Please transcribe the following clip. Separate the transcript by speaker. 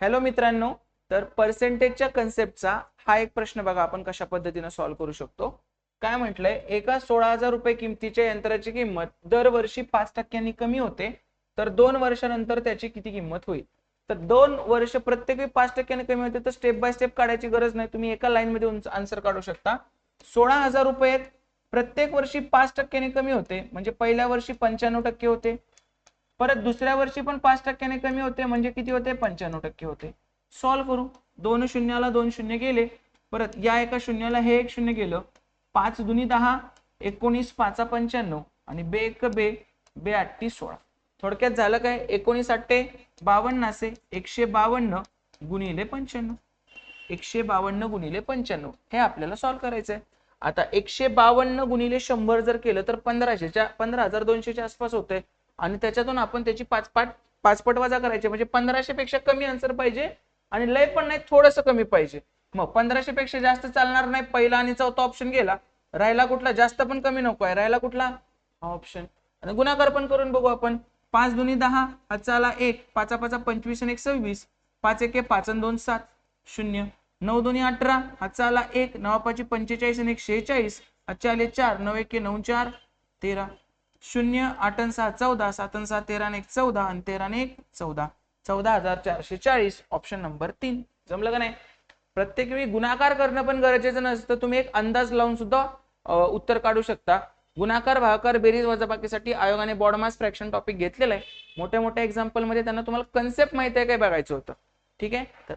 Speaker 1: Hello मित्रांनो, तर पर्सेंटेजच्या कन्सेप्टचा हा एक प्रश्न बघा आपण कशा पद्धतीने सॉल्व्ह करू शकतो. काय म्हटलंय, एका 16,000 रुपये किमतीच्या यंत्राची किंमत दरवर्षी 5% कमी होते, तर 2 वर्षानंतर त्याची किती किंमत होईल? तर 2 वर्ष प्रत्येकी 5% कमी होते, तर स्टेप बाय स्टेप काढायची गरज नाही, तुम्ही एका लाईन मध्ये आन्सर काढू शकता. 16,000 रुपये प्रत्येक वर्षी 5% कमी होते, म्हणजे पहिल्या वर्षी 95% होते, परत दुसऱ्या वर्षी पण 5% कमी होते, म्हणजे किती होते? 95% होते. सॉल्व्ह करू. 2 शून्याला 2 शून्य गेले, परत या एका शून्याला हे एक शून्य गेलं. 5 दुनी 10, 19 5 95 आणि बे एक बे, बे 8 16. थोडक्यात झालं काय? 19 8 52 असे 152 गुणिले 95. 152 गुणिले 95 हे आपल्याला सॉल्व्ह करायचं आहे. आता 152 गुणिले 100 जर केलं तर 15,200च्या आसपास होते, आणि त्याच्यातून आपण त्याची पाचपट वजा करायचे, म्हणजे 1500 पेक्षा कमी आन्सर पाहिजे आणि लय पण नाही, थोडंसं कमी पाहिजे. मग 1500 पेक्षा जास्त चालणार नाही, पहिला आणि चौथा ऑप्शन गेला. राहिला कुठला? जास्त पण कमी नको आहे, राहिला कुठला? हा ऑप्शन. आणि गुणाकार पण करून बघू आपण. 5 दुनी 10, हाताला 1, 5 5 25 आणि 1 26, 5 1 5 आणि 2 7 0, 9 दुनी 18, हाताला 1, 9 5 45 आणि 1 46, हातच्या आले 4, 9 1 9 4 13, 0 8 आणि 6 14, 7 आणि 6 13 आणि 1 14 आणि 13 आणि 1 14, 14,440. Option number 3. जमलं का नाही? प्रत्येक वेळी गुणाकार करणं पण गरजेचं नसतं, तुम्ही एक अंदाज लावून सुद्धा उत्तर काढू शकता. गुणाकार, भागाकार, बेरीज, वजाबाकीसाठी आयोगाने बॉड मास फ्रॅक्शन टॉपिक घेतलेला आहे. मोठ्या मोठ्या एक्झाम्पल मध्ये त्यांना तुम्हाला कन्सेप्ट माहिती आहे काय बघायचं होतं. ठीक आहे. तर